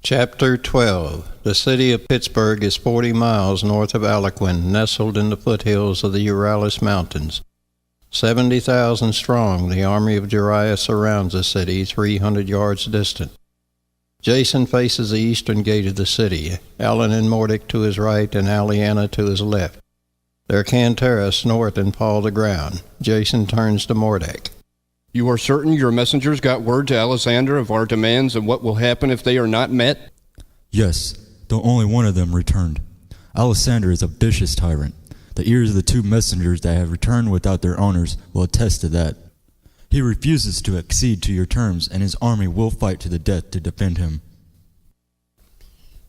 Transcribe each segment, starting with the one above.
Chapter 12. The city of Pittsburgh is 40 miles north of Alcuin, nestled in the foothills of the Uralus Mountains. 70,000 strong, the army of Jeriah surrounds the city, 300 yards distant. Jason faces the eastern gate of the city, Alan and Mordic to his right and Aliana to his left. Their Cantera snort and paw the ground. Jason turns to Mordic. You are certain your messengers got word to Alexander of our demands and what will happen if they are not met? Yes, though only one of them returned. Alexander is a vicious tyrant. The ears of the two messengers that have returned without their owners will attest to that. He refuses to accede to your terms, and his army will fight to the death to defend him.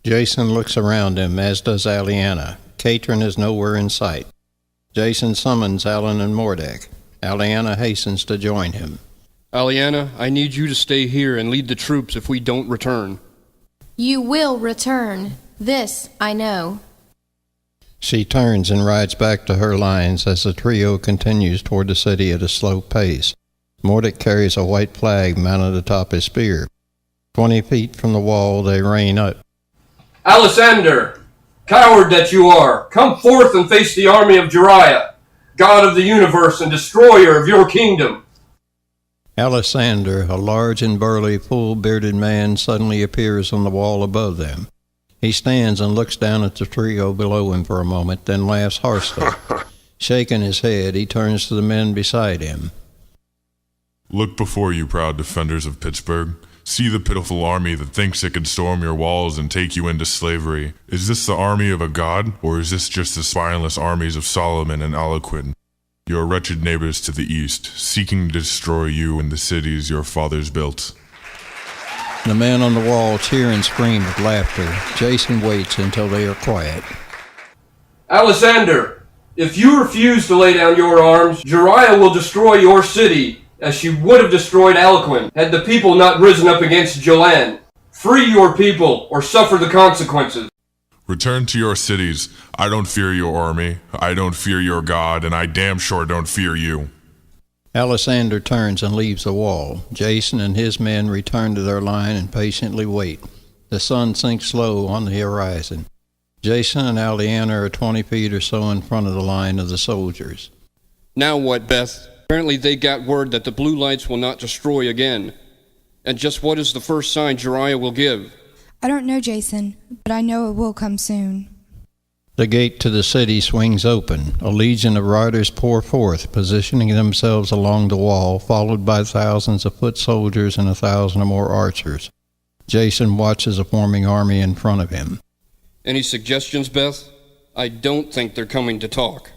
Jason looks around him, as does Aliana. Katrin is nowhere in sight. Jason summons Alan and Mordic. Aliana hastens to join him. Aliana, I need you to stay here and lead the troops if we don't return. You will return. This I know. She turns and rides back to her lines as the trio continues toward the city at a slow pace. Mordic carries a white flag mounted atop his spear. 20 feet from the wall, they rein up. Alexander, coward that you are, come forth and face the army of Jeriah, God of the universe and destroyer of your kingdom. Alexander, a large and burly, full-bearded man, suddenly appears on the wall above them. He stands and looks down at the trio below him for a moment, then laughs harshly. Shaking his head, he turns to the men beside him. Look before you, proud defenders of Pittsburgh. See the pitiful army that thinks it can storm your walls and take you into slavery. Is this the army of a god, or is this just the spineless armies of Solomon and Alcuin, your wretched neighbors to the east, seeking to destroy you and the cities your fathers built? The men on the wall cheer and scream with laughter. Jason waits until they are quiet. Alexander, if you refuse to lay down your arms, Jeriah will destroy your city, as she would have destroyed Alcuin, had the people not risen up against Jolan. Free your people, or suffer the consequences. Return to your cities. I don't fear your army, I don't fear your god, and I damn sure don't fear you. Alexander turns and leaves the wall. Jason and his men return to their line and patiently wait. The sun sinks low on the horizon. Jason and Aliana are 20 feet or so in front of the line of the soldiers. Now what, Beth? Apparently they got word that the blue lights will not destroy again. And just what is the first sign Jeriah will give? I don't know, Jason, but I know it will come soon. The gate to the city swings open. A legion of riders pour forth, positioning themselves along the wall, followed by thousands of foot soldiers and 1,000 or more archers. Jason watches a forming army in front of him. Any suggestions, Beth? I don't think they're coming to talk.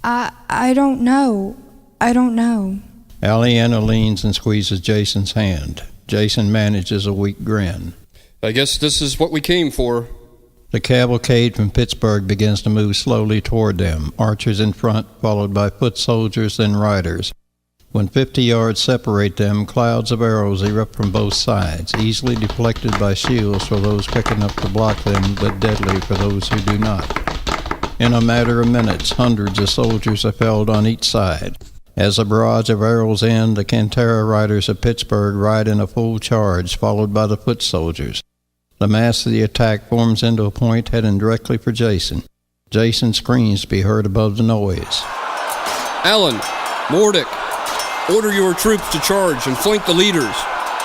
I don't know. I don't know. Aliana leans and squeezes Jason's hand. Jason manages a weak grin. I guess this is what we came for. The cavalcade from Pittsburgh begins to move slowly toward them, archers in front, followed by foot soldiers, then riders. When 50 yards separate them, clouds of arrows erupt from both sides, easily deflected by shields for those quick enough to block them, but deadly for those who do not. In a matter of minutes, hundreds of soldiers are felled on each side. As the barrage of arrows end, the Cantera riders of Pittsburgh ride in a full charge, followed by the foot soldiers. The mass of the attack forms into a point heading directly for Jason. Jason's screams to be heard above the noise. Alan, Mordic, order your troops to charge and flank the leaders.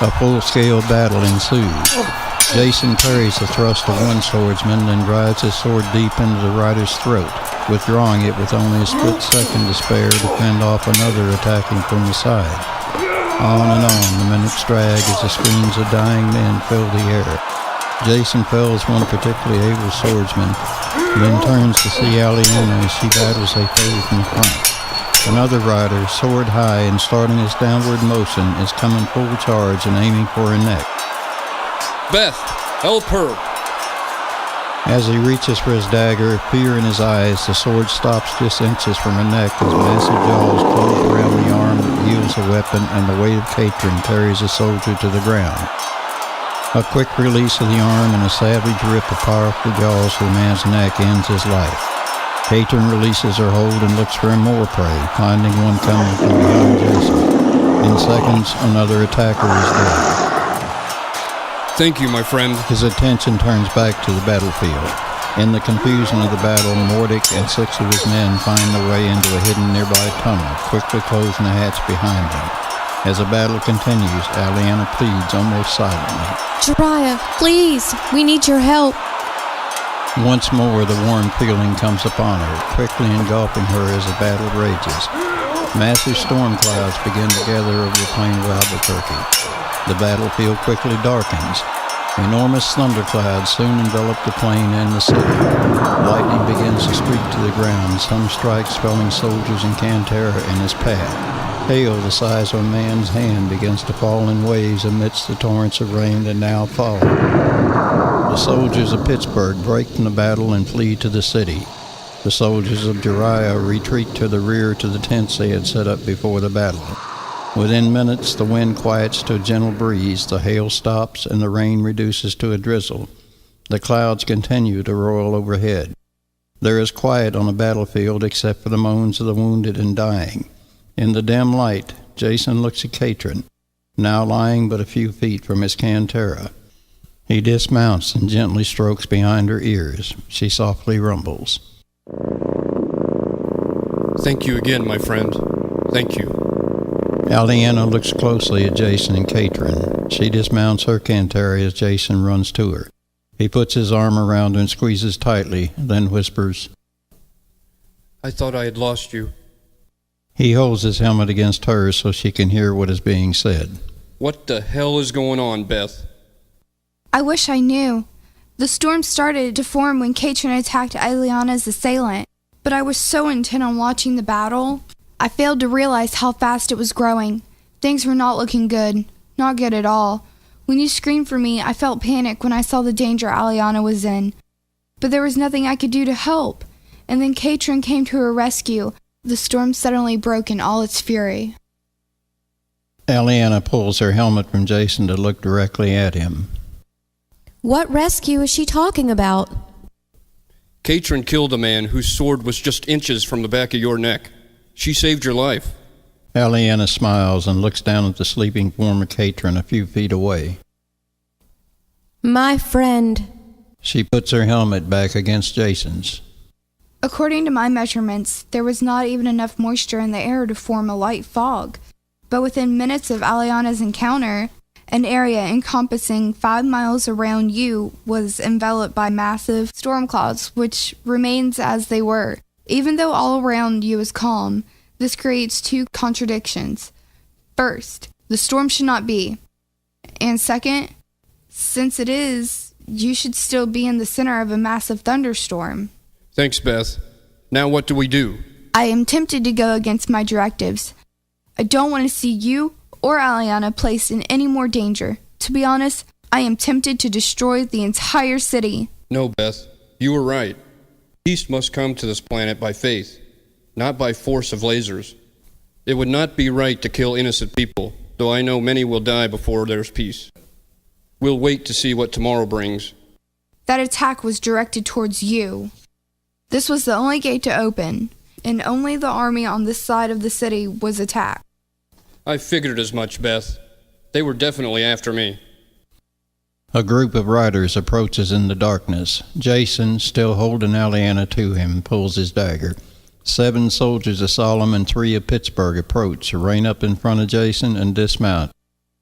A full-scale battle ensues. Jason parries the thrust of one swordsman, then drives his sword deep into the rider's throat, withdrawing it with only a split second to spare to fend off another attacking from the side. On and on the minutes drag as the screams of dying men fill the air. Jason fells one particularly able swordsman, then turns to see Aliana as she battles a foe from front. Another rider, sword high and starting his downward motion, is coming full charge and aiming for her neck. Beth, help her. As he reaches for his dagger, fear in his eyes, the sword stops just inches from her neck as massive jaws close around the arm that yields the weapon, and the weight of Katrin carries the soldier to the ground. A quick release of the arm and a savage rip of powerful jaws to the man's neck ends his life. Katrin releases her hold and looks for more prey, finding one coming from behind Jason. In seconds, another attacker is dead. Thank you, my friend. His attention turns back to the battlefield. In the confusion of the battle, Mordic and 6 of his men find their way into a hidden nearby tunnel, quickly closing the hatch behind them. As the battle continues, Aliana pleads almost silently. Jariah, please, we need your help. Once more, the warm feeling comes upon her, quickly engulfing her as the battle rages. Massive storm clouds begin to gather over the plain of Albuquerque. The battlefield quickly darkens. Enormous thunderclouds soon envelop the plain and the city. Lightning begins to streak to the ground, some strikes felling soldiers in Cantera in his path. Hail the size of a man's hand begins to fall in waves amidst the torrents of rain that now fall. The soldiers of Pittsburgh break from the battle and flee to the city. The soldiers of Jariah retreat to the rear to the tents they had set up before the battle. Within minutes, the wind quiets to a gentle breeze, the hail stops, and the rain reduces to a drizzle. The clouds continue to roll overhead. There is quiet on the battlefield except for the moans of the wounded and dying. In the dim light, Jason looks at Katrin, now lying but a few feet from his Cantera. He dismounts and gently strokes behind her ears. She softly rumbles. Thank you again, my friend. Thank you. Aliana looks closely at Jason and Katrin. She dismounts her Cantera as Jason runs to her. He puts his arm around her and squeezes tightly, then whispers, I thought I had lost you. He holds his helmet against hers so she can hear what is being said. What the hell is going on, Beth? I wish I knew. The storm started to form when Katrin attacked Aliana's assailant, but I was so intent on watching the battle, I failed to realize how fast it was growing. Things were not looking good. Not good at all. When you screamed for me, I felt panic when I saw the danger Aliana was in. But there was nothing I could do to help. And then Katrin came to her rescue. The storm suddenly broke in all its fury. Aliana pulls her helmet from Jason to look directly at him. What rescue is she talking about? Katrin killed a man whose sword was just inches from the back of your neck. She saved your life. Aliana smiles and looks down at the sleeping form of Katrin a few feet away. My friend. She puts her helmet back against Jason's. According to my measurements, there was not even enough moisture in the air to form a light fog. But within minutes of Aliana's encounter, an area encompassing 5 miles around you was enveloped by massive storm clouds, which remains as they were. Even though all around you is calm, this creates 2 contradictions. First, the storm should not be. And second, since it is, you should still be in the center of a massive thunderstorm. Thanks, Beth. Now what do we do? I am tempted to go against my directives. I don't want to see you or Aliana placed in any more danger. To be honest, I am tempted to destroy the entire city. No, Beth. You were right. Peace must come to this planet by faith, not by force of lasers. It would not be right to kill innocent people, though I know many will die before there's peace. We'll wait to see what tomorrow brings. That attack was directed towards you. This was the only gate to open, and only the army on this side of the city was attacked. I figured as much, Beth. They were definitely after me. A group of riders approaches in the darkness. Jason, still holding Aliana to him, pulls his dagger. 7 soldiers of Solemn and 3 of Pittsburgh approach, rein up in front of Jason, and dismount.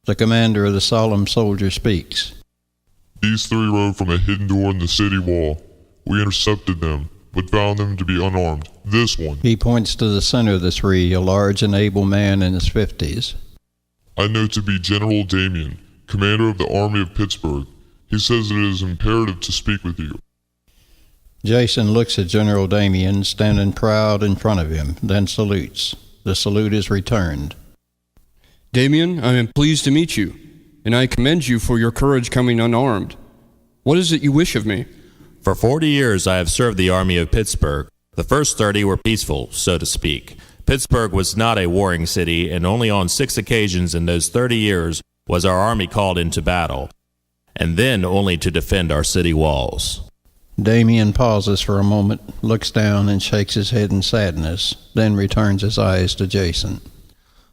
The commander of the Solemn soldier speaks. These 3 rode from a hidden door in the city wall. We intercepted them, but found them to be unarmed. This one. He points to the center of the 3, a large and able man in his 50s. I know to be General Damien, commander of the Army of Pittsburgh. He says it is imperative to speak with you. Jason looks at General Damien, standing proud in front of him, then salutes. The salute is returned. Damien, I am pleased to meet you, and I commend you for your courage coming unarmed. What is it you wish of me? For 40 years I have served the Army of Pittsburgh. The first 30 were peaceful, so to speak. Pittsburgh was not a warring city, and only on 6 occasions in those 30 years was our army called into battle, and then only to defend our city walls. Damien pauses for a moment, looks down and shakes his head in sadness, then returns his eyes to Jason.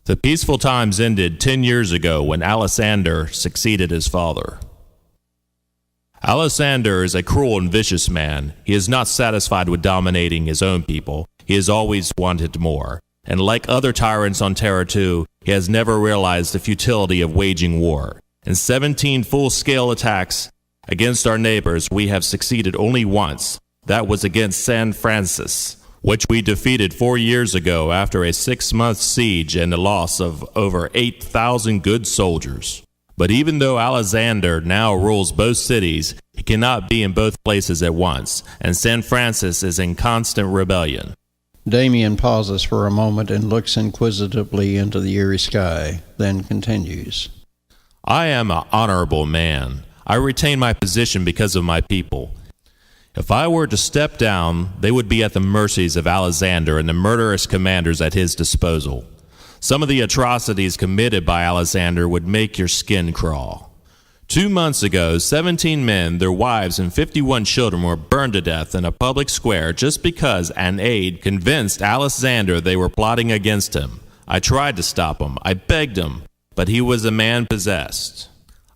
The peaceful times ended 10 years ago when Alexander succeeded his father. Alexander is a cruel and vicious man. He is not satisfied with dominating his own people. He has always wanted more. And like other tyrants on Terratoo, he has never realized the futility of waging war. In 17 full-scale attacks against our neighbors, we have succeeded only once. That was against San Francisco, which we defeated 4 years ago after a 6-month siege and the loss of over 8,000 good soldiers. But even though Alexander now rules both cities, he cannot be in both places at once, and San Francisco is in constant rebellion. Damien pauses for a moment and looks inquisitively into the eerie sky, then continues. I am an honorable man. I retain my position because of my people. If I were to step down, they would be at the mercies of Alexander and the murderous commanders at his disposal. Some of the atrocities committed by Alexander would make your skin crawl. 2 months ago, 17 men, their wives, and 51 children were burned to death in a public square just because an aide convinced Alexander they were plotting against him. I tried to stop him. I begged him, but he was a man possessed.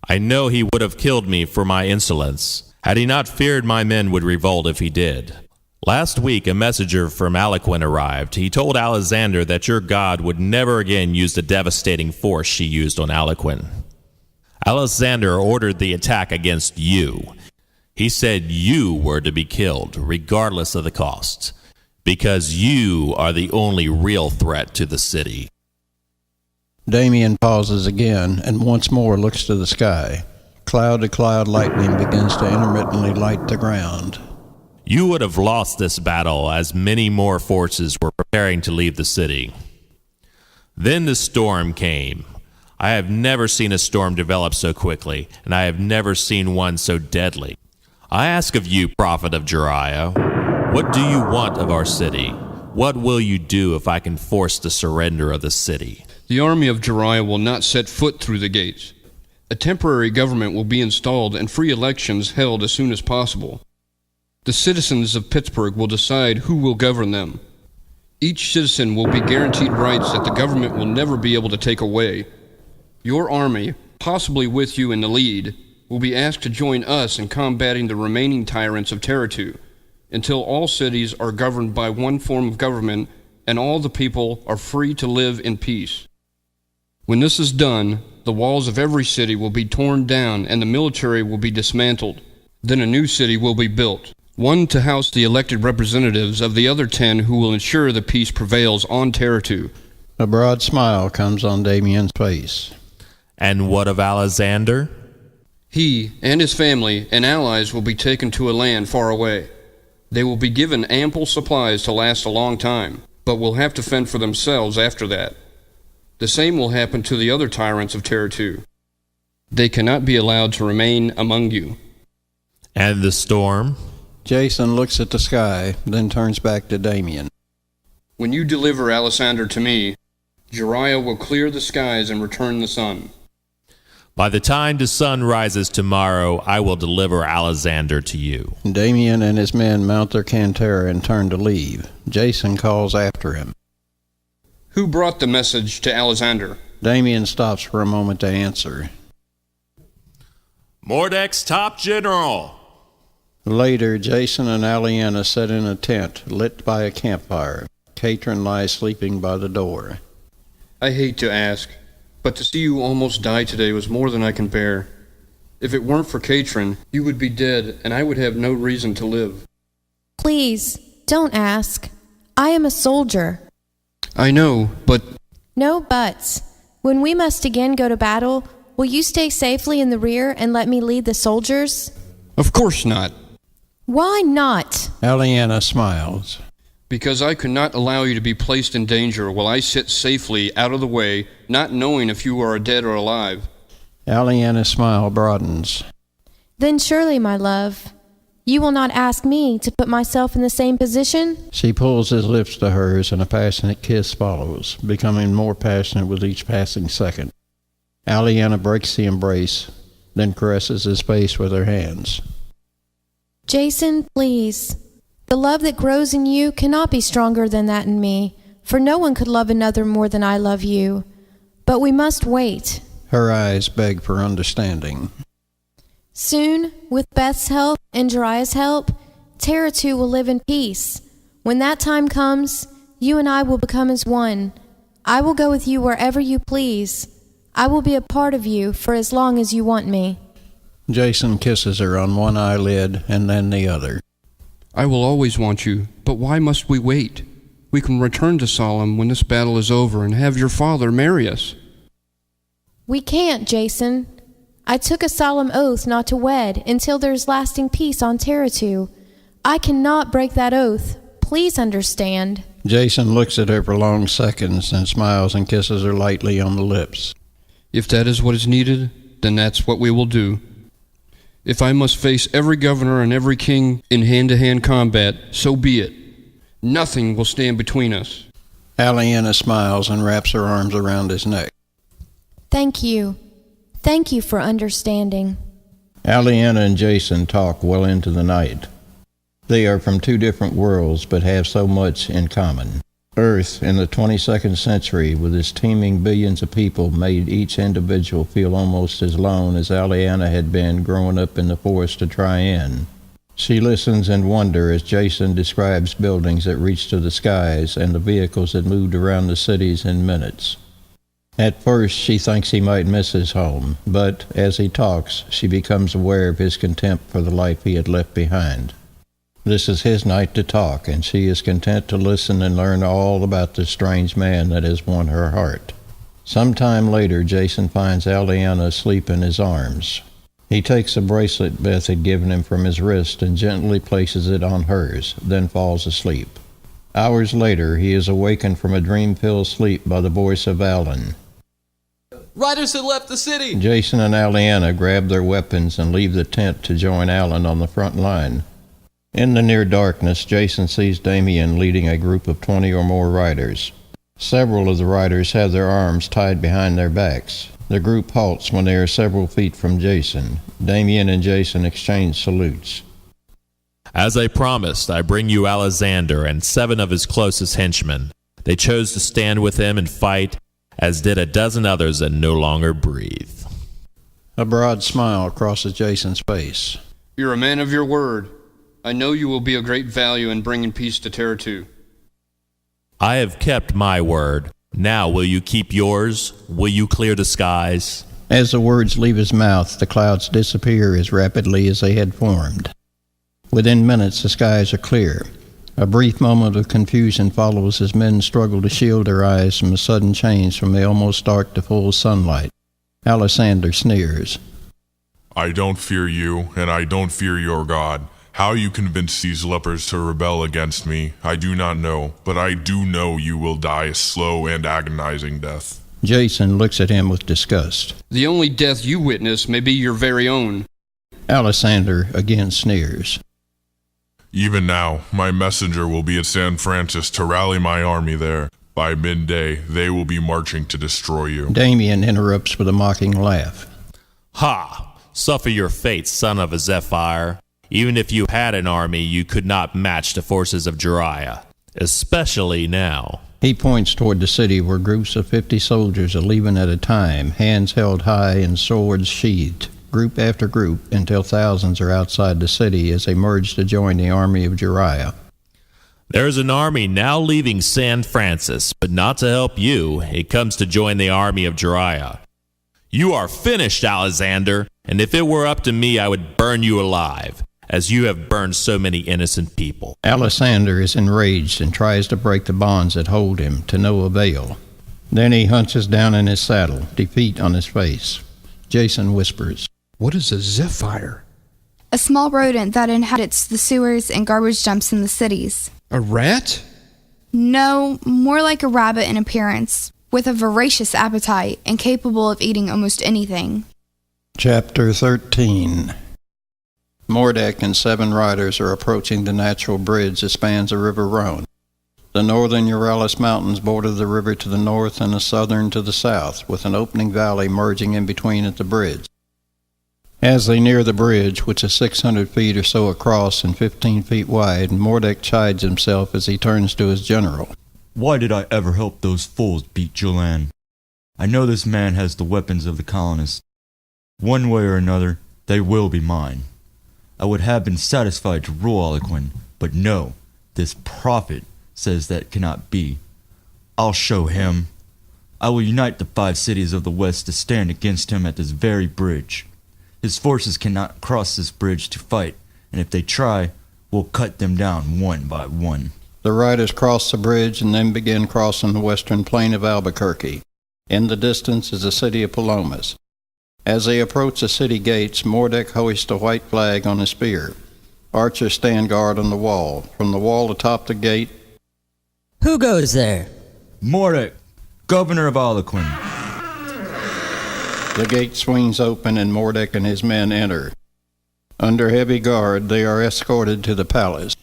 I know he would have killed me for my insolence, had he not feared my men would revolt if he did. Last week, a messenger from Alcuin arrived. He told Alexander that your god would never again use the devastating force she used on Alcuin. Alexander ordered the attack against you. He said you were to be killed, regardless of the cost, because you are the only real threat to the city. Damien pauses again and once more looks to the sky. Cloud to cloud lightning begins to intermittently light the ground. You would have lost this battle as many more forces were preparing to leave the city. Then the storm came. I have never seen a storm develop so quickly, and I have never seen one so deadly. I ask of you, prophet of Jeriah, what do you want of our city? What will you do if I can force the surrender of the city? The army of Jeriah will not set foot through the gates. A temporary government will be installed and free elections held as soon as possible. The citizens of Pittsburgh will decide who will govern them. Each citizen will be guaranteed rights that the government will never be able to take away. Your army, possibly with you in the lead, will be asked to join us in combating the remaining tyrants of Terratoo, until all cities are governed by one form of government and all the people are free to live in peace. When this is done, the walls of every city will be torn down and the military will be dismantled. Then a new city will be built, one to house the elected representatives of the other 10 who will ensure the peace prevails on Terratoo. A broad smile comes on Damien's face. And what of Alexander? He and his family and allies will be taken to a land far away. They will be given ample supplies to last a long time, but will have to fend for themselves after that. The same will happen to the other tyrants of Terratoo. They cannot be allowed to remain among you. And the storm? Jason looks at the sky, then turns back to Damien. When you deliver Alexander to me, Jeriah will clear the skies and return the sun. By the time the sun rises tomorrow, I will deliver Alexander to you. Damien and his men mount their cantera and turn to leave. Jason calls after him. Who brought the message to Alexander? Damien stops for a moment to answer. Mordec's top general. Later, Jason and Aliena sit in a tent lit by a campfire. Katrin lies sleeping by the door. I hate to ask, but to see you almost die today was more than I can bear. If it weren't for Katrin, you would be dead, and I would have no reason to live. Please, don't ask. I am a soldier. I know, but... No buts. When we must again go to battle, will you stay safely in the rear and let me lead the soldiers? Of course not. Why not? Aliena smiles. Because I could not allow you to be placed in danger while I sit safely out of the way, not knowing if you are dead or alive. Aliena's smile broadens. Then surely, my love, you will not ask me to put myself in the same position? She pulls his lips to hers and a passionate kiss follows, becoming more passionate with each passing second. Aliena breaks the embrace, then caresses his face with her hands. Jason, please. The love that grows in you cannot be stronger than that in me, for no one could love another more than I love you. But we must wait. Her eyes beg for understanding. Soon, with Beth's help and Jeriah's help, Terratoo will live in peace. When that time comes, you and I will become as one. I will go with you wherever you please. I will be a part of you for as long as you want me. Jason kisses her on one eyelid and then the other. I will always want you, but why must we wait? We can return to Solemn when this battle is over and have your father marry us. We can't, Jason. I took a solemn oath not to wed until there's lasting peace on Terratoo. I cannot break that oath. Please understand. Jason looks at her for long seconds and smiles and kisses her lightly on the lips. If that is what is needed, then that's what we will do. If I must face every governor and every king in hand-to-hand combat, so be it. Nothing will stand between us. Aliena smiles and wraps her arms around his neck. Thank you. Thank you for understanding. Aliena and Jason talk well into the night. They are from two different worlds but have so much in common. Earth in the 22nd century, with its teeming billions of people, made each individual feel almost as lone as Aliena had been growing up in the forest of Trian. She listens in wonder as Jason describes buildings that reach to the skies and the vehicles that moved around the cities in minutes. At first, she thinks he might miss his home, but as he talks, she becomes aware of his contempt for the life he had left behind. This is his night to talk, and she is content to listen and learn all about the strange man that has won her heart. Some time later, Jason finds Aliena asleep in his arms. He takes a bracelet Beth had given him from his wrist and gently places it on hers, then falls asleep. Hours later, he is awakened from a dream-filled sleep by the voice of Alan. Riders have left the city! Jason and Aliena grab their weapons and leave the tent to join Alan on the front line. In the near darkness, Jason sees Damien leading a group of 20 or more riders. Several of the riders have their arms tied behind their backs. The group halts when they are several feet from Jason. Damien and Jason exchange salutes. As I promised, I bring you Alexander and 7 of his closest henchmen. They chose to stand with him and fight, as did a dozen others that no longer breathe. A broad smile crosses Jason's face. You're a man of your word. I know you will be of great value in bringing peace to Terratoo. I have kept my word. Now will you keep yours? Will you clear the skies? As the words leave his mouth, the clouds disappear as rapidly as they had formed. Within minutes, the skies are clear. A brief moment of confusion follows as men struggle to shield their eyes from the sudden change from the almost dark to full sunlight. Alexander sneers. I don't fear you, and I don't fear your God. How you convinced these lepers to rebel against me, I do not know, but I do know you will die a slow and agonizing death. Jason looks at him with disgust. The only death you witness may be your very own. Alexander again sneers. Even now, my messenger will be at San Francisco to rally my army there. By midday, they will be marching to destroy you. Damien interrupts with a mocking laugh. Ha! Suffer your fate, son of a Zephyr. Even if you had an army, you could not match the forces of Jeriah, especially now. He points toward the city where groups of 50 soldiers are leaving at a time, hands held high and swords sheathed, group after group, until thousands are outside the city as they merge to join the army of Jeriah. There's an army now leaving San Francisco, but not to help you. It comes to join the army of Jeriah. You are finished, Alexander, and if it were up to me, I would burn you alive, as you have burned so many innocent people. Alexander is enraged and tries to break the bonds that hold him, to no avail. Then he hunches down in his saddle, defeat on his face. Jason whispers, What is a Zephyr? A small rodent that inhabits the sewers and garbage dumps in the cities. A rat? No, more like a rabbit in appearance, with a voracious appetite and capable of eating almost anything. Chapter 13. Mordek and 7 riders are approaching the natural bridge that spans the River Rhone. The northern Uralus Mountains border the river to the north and the southern to the south, with an opening valley merging in between at the bridge. As they near the bridge, which is 600 feet or so across and 15 feet wide, Mordek chides himself as he turns to his general. Why did I ever help those fools beat Jolan? I know this man has the weapons of the colonists. One way or another, They will be mine. I would have been satisfied to rule Aliquin, but no, this prophet says that cannot be. I'll show him. I will unite the 5 cities of the west to stand against him at this very bridge. His forces cannot cross this bridge to fight, and if they try, we'll cut them down one by one. The riders cross the bridge and then begin crossing the western plain of Albuquerque. In the distance is the city of Palomas. As they approach the city gates, Mordek hoists a white flag on his spear. Archers stand guard on the wall. From the wall atop the gate, Who goes there? Mordek, governor of Aliquin. the gate swings open and Mordek and his men enter. Under heavy guard, they are escorted to the palace.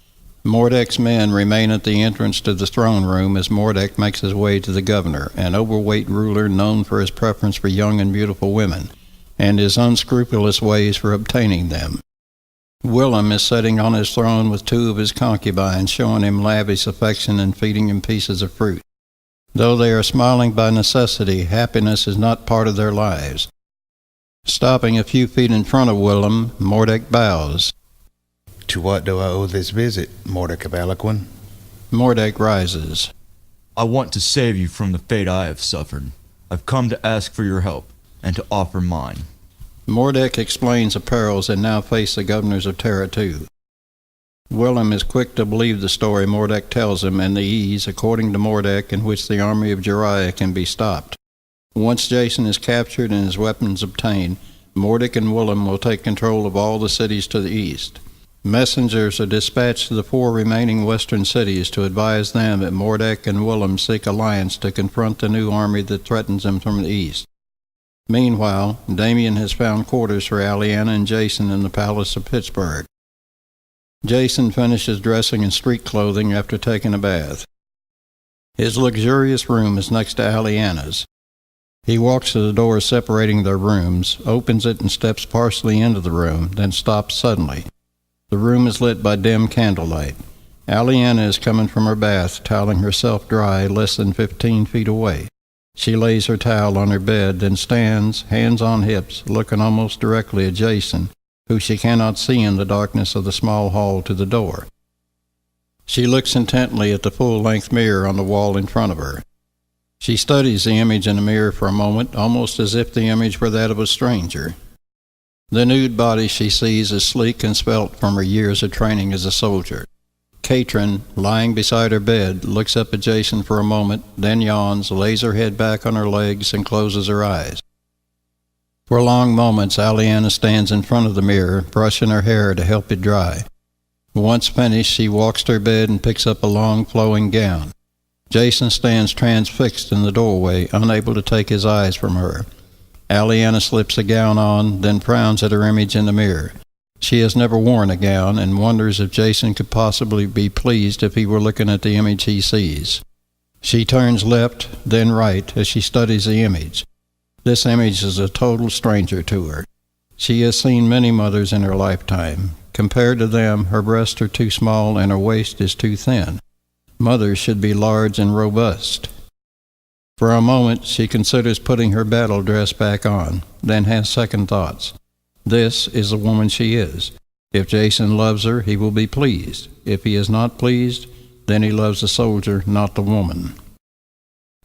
Mordek's men remain at the entrance to the throne room as Mordek makes his way to the governor, an overweight ruler known for his preference for young and beautiful women, and his unscrupulous ways for obtaining them. Willem is sitting on his throne with 2 of his concubines, showing him lavish affection and feeding him pieces of fruit. Though they are smiling by necessity, happiness is not part of their lives. Stopping a few feet in front of Willem, Mordek bows. To what do I owe this visit, Mordek of Aliquin? Mordek rises. I want to save you from the fate I have suffered. I've come to ask for your help, and to offer mine. Mordek explains the perils that now face the governors of Terratoo. Willem is quick to believe the story Mordek tells him and the ease, according to Mordek, in which the army of Jeriah can be stopped. Once Jason is captured and his weapons obtained, Mordek and Willem will take control of all the cities to the east. Messengers are dispatched to the 4 remaining western cities to advise them that Mordek and Willem seek alliance to confront the new army that threatens them from the east. Meanwhile, Damien has found quarters for Aliana and Jason in the palace of Pittsburgh. Jason finishes dressing in street clothing after taking a bath. His luxurious room is next to Aliana's. He walks to the door separating their rooms, opens it and steps partially into the room, then stops suddenly. The room is lit by dim candlelight. Aliana is coming from her bath, toweling herself dry less than 15 feet away. She lays her towel on her bed, then stands, hands on hips, looking almost directly at Jason, who she cannot see in the darkness of the small hall to the door. She looks intently at the full-length mirror on the wall in front of her. She studies the image in the mirror for a moment, almost as if the image were that of a stranger. The nude body she sees is sleek and svelte from her years of training as a soldier. Katrin, lying beside her bed, looks up at Jason for a moment, then yawns, lays her head back on her legs, and closes her eyes. For long moments, Aliana stands in front of the mirror, brushing her hair to help it dry. Once finished, she walks to her bed and picks up a long, flowing gown. Jason stands transfixed in the doorway, unable to take his eyes from her. Aliana slips the gown on, then frowns at her image in the mirror. She has never worn a gown and wonders if Jason could possibly be pleased if he were looking at the image he sees. She turns left, then right, as she studies the image. This image is a total stranger to her. She has seen many mothers in her lifetime. Compared to them, her breasts are too small and her waist is too thin. Mothers should be large and robust. For a moment, she considers putting her battle dress back on, then has second thoughts. This is the woman she is. If Jason loves her, he will be pleased. If he is not pleased, then he loves the soldier, not the woman.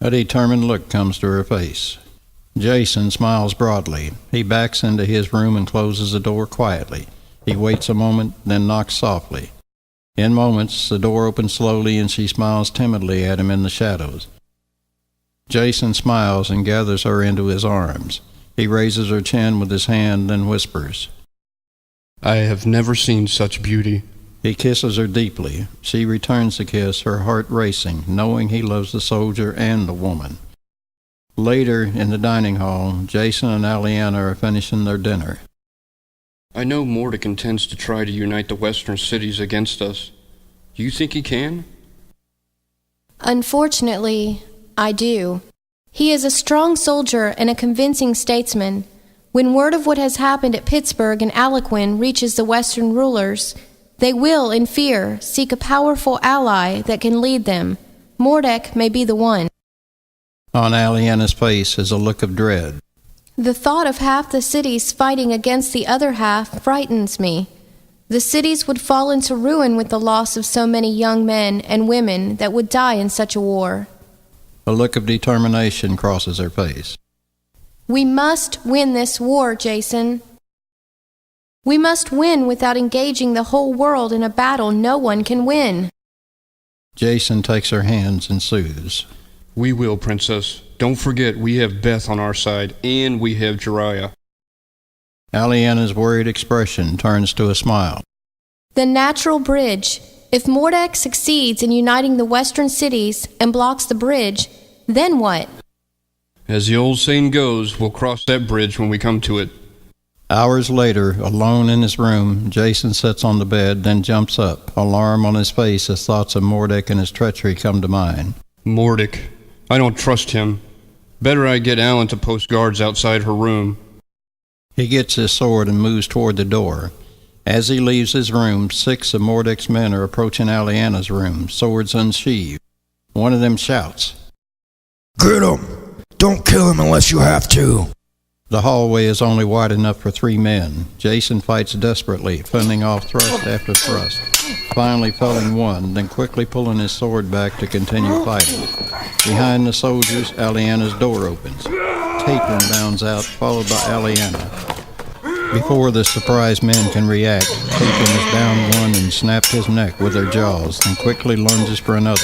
A determined look comes to her face. Jason smiles broadly. He backs into his room and closes the door quietly. He waits a moment, then knocks softly. In moments, the door opens slowly and she smiles timidly at him in the shadows. Jason smiles and gathers her into his arms. He raises her chin with his hand, then whispers, I have never seen such beauty. He kisses her deeply. She returns the kiss, her heart racing, knowing he loves the soldier and the woman. Later, in the dining hall, Jason and Aliana are finishing their dinner. I know Mordek intends to try to unite the western cities against us. Do you think he can? Unfortunately, I do. He is a strong soldier and a convincing statesman. When word of what has happened at Pittsburgh and Aliquin reaches the Western rulers, they will, in fear, seek a powerful ally that can lead them. Mordek may be the one. On Aliana's face is a look of dread. The thought of half the cities fighting against the other half frightens me. The cities would fall into ruin with the loss of so many young men and women that would die in such a war. A look of determination crosses her face. We must win this war, Jason. We must win without engaging the whole world in a battle no one can win. Jason takes her hands and soothes. We will, Princess. Don't forget, we have Beth on our side, and we have Jeriah. Aliana's worried expression turns to a smile. The natural bridge. If Mordek succeeds in uniting the western cities and blocks the bridge, then what? As the old saying goes, we'll cross that bridge when we come to it. Hours later, alone in his room, Jason sits on the bed, then jumps up, alarm on his face as thoughts of Mordek and his treachery come to mind. Mordek. I don't trust him. Better I get Alan to post guards outside her room. He gets his sword and moves toward the door. As he leaves his room, 6 of Mordek's men are approaching Aliana's room, swords unsheathed. One of them shouts, "Get him! Don't kill him unless you have to!" The hallway is only wide enough for 3 men. Jason fights desperately, fending off thrust after thrust, finally felling one, then quickly pulling his sword back to continue fighting. Behind the soldiers, Aliana's door opens. Caitlin bounds out, followed by Aliana. Before the surprised men can react, Caitlin has downed one and snapped his neck with her jaws, then quickly lunges for another.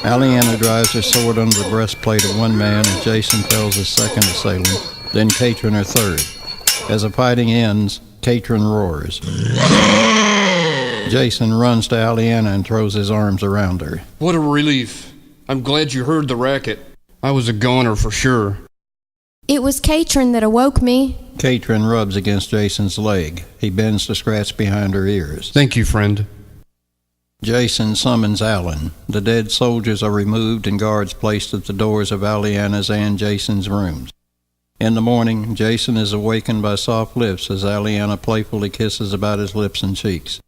Aliana drives her sword under the breastplate of one man as Jason fells his second assailant, then Caitlin her third. As the fighting ends, Caitlin roars. Jason runs to Aliana and throws his arms around her. What a relief. I'm glad you heard the racket. I was a goner for sure. It was Katrin that awoke me. Katrin rubs against Jason's leg. He bends to scratch behind her ears. Thank you, friend. Jason summons Alan. The dead soldiers are removed and guards placed at the doors of Aliana's and Jason's rooms. In the morning, Jason is awakened by soft lips as Aliana playfully kisses about his lips and cheeks.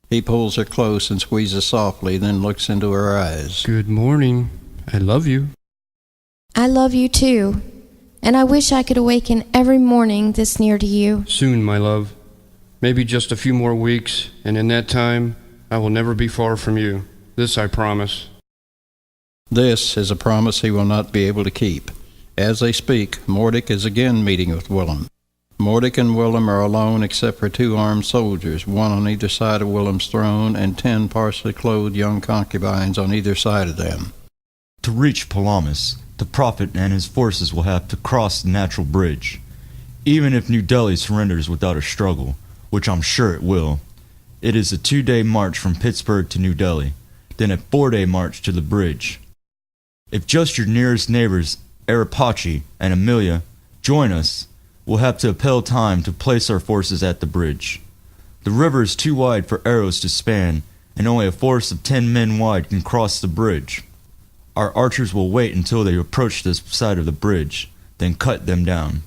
He pulls her close and squeezes softly, then looks into her eyes. Good morning. I love you. I love you too. And I wish I could awaken every morning this near to you. Soon, my love. Maybe just a few more weeks, and in that time, I will never be far from you. This I promise. This is a promise he will not be able to keep. As they speak, Mordek is again meeting with Willem. Mordek and Willem are alone except for 2 armed soldiers, one on either side of Willem's throne, and 10 partially clothed young concubines on either side of them. To reach Palamas, the Prophet and his forces will have to cross the natural bridge. Even if New Delhi surrenders without a struggle, which I'm sure it will, it is a 2-day march from Pittsburgh to New Delhi, then a 4-day march to the bridge. If just your nearest neighbors, Arapachi and Amelia, join us, we'll have to appel time to place our forces at the bridge. The river is too wide for arrows to span, and only a force of 10 men wide can cross the bridge. Our archers will wait until they approach this side of the bridge, then cut them down.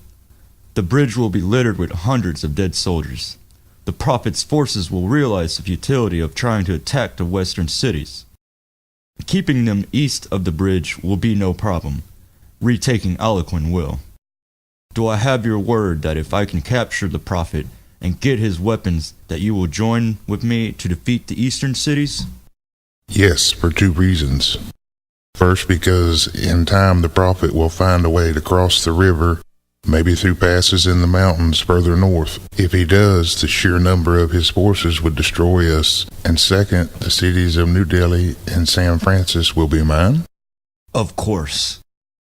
The bridge will be littered with hundreds of dead soldiers. The Prophet's forces will realize the futility of trying to attack the western cities. Keeping them east of the bridge will be no problem. Retaking Aliquin will. Do I have your word that if I can capture the Prophet and get his weapons, that you will join with me to defeat the eastern cities? Yes, for 2 reasons. First, because in time the Prophet will find a way to cross the river, maybe through passes in the mountains further north. If he does, the sheer number of his forces would destroy us. And second, the cities of New Delhi and San Francisco will be mine. Of course.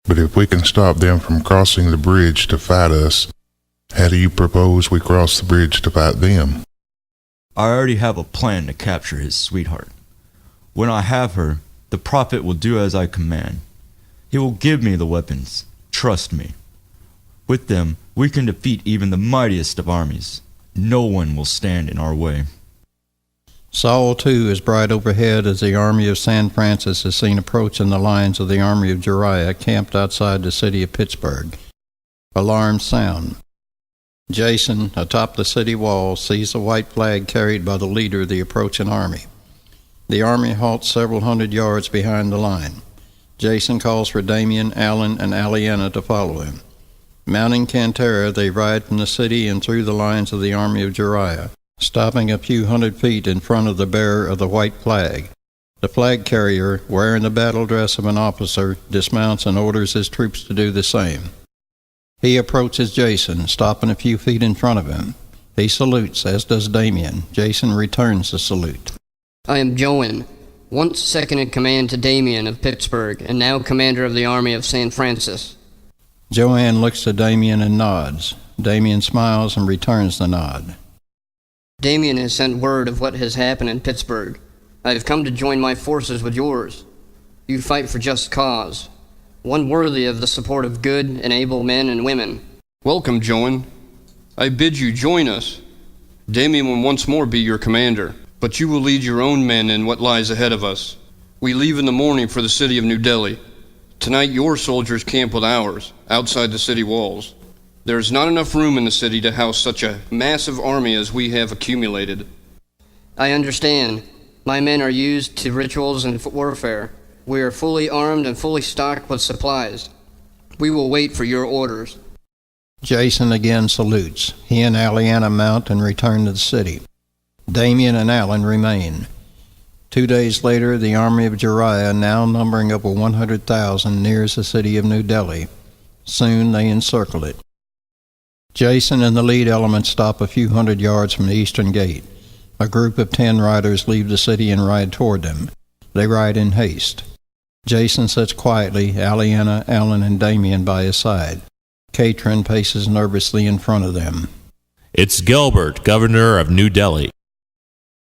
But if we can stop them from crossing the bridge to fight us, how do you propose we cross the bridge to fight them? I already have a plan to capture his sweetheart. When I have her, the Prophet will do as I command. He will give me the weapons. Trust me. With them, we can defeat even the mightiest of armies. No one will stand in our way. Saul, too, is bright overhead as the army of San Francisco is seen approaching the lines of the army of Jeriah camped outside the city of Pittsburgh. Alarms sound. Jason, atop the city wall, sees the white flag carried by the leader of the approaching army. The army halts several hundred yards behind the line. Jason calls for Damien, Allen, and Aliana to follow him. Mounting Cantera, they ride from the city and through the lines of the army of Jeriah, stopping a few 100 feet in front of the bearer of the white flag. The flag carrier, wearing the battle dress of an officer, dismounts and orders his troops to do the same. He approaches Jason, stopping a few feet in front of him. He salutes, as does Damien. Jason returns the salute. I am Joan, once second in command to Damien of Pittsburgh, and now commander of the army of San Francis. Joanne looks to Damien and nods. Damien smiles and returns the nod. Damien has sent word of what has happened in Pittsburgh. I have come to join my forces with yours. You fight for just cause, one worthy of the support of good and able men and women. Welcome, Joan. I bid you join us. Damien will once more be your commander, but you will lead your own men in what lies ahead of us. We leave in the morning for the city of New Delhi. Tonight your soldiers camp with ours, outside the city walls. There is not enough room in the city to house such a massive army as we have accumulated. I understand. My men are used to rituals and warfare. We are fully armed and fully stocked with supplies. We will wait for your orders. Jason again salutes. He and Aliana mount and return to the city. Damien and Alan remain. 2 days later, the army of Jeriah, now numbering over 100,000, nears the city of New Delhi. Soon they encircle it. Jason and the lead element stop a few 100 yards from the eastern gate. A group of 10 riders leave the city and ride toward them. They ride in haste. Jason sits quietly, Aliana, Alan, and Damien by his side. Katrin paces nervously in front of them. It's Gilbert, governor of New Delhi.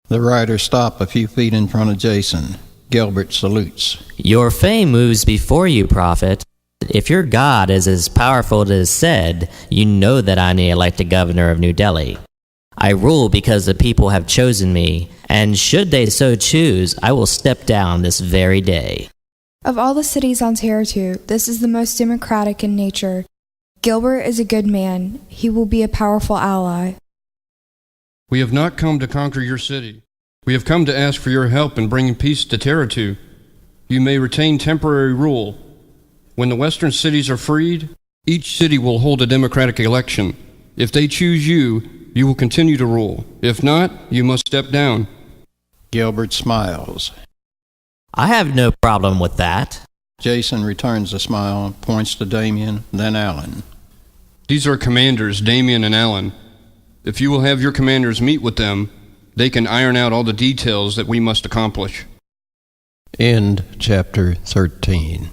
The riders stop a few feet in front of Jason. Gilbert salutes. Your fame moves before you, prophet. If your God is as powerful as it is said, you know that I am the elected governor of New Delhi. I rule because the people have chosen me, and should they so choose, I will step down this very day. Of all the cities on Terratoo, this is the most democratic in nature. Gilbert is a good man. He will be a powerful ally. We have not come to conquer your city. We have come to ask for your help in bringing peace to Terratoo. You may retain temporary rule. When the western cities are freed, each city will hold a democratic election. If they choose you, you will continue to rule. If not, you must step down. Gilbert smiles. I have no problem with that. Jason returns the smile and points to Damien, then Alan. These are commanders, Damien and Alan. If you will have your commanders meet with them, they can iron out all the details that we must accomplish. End chapter 13.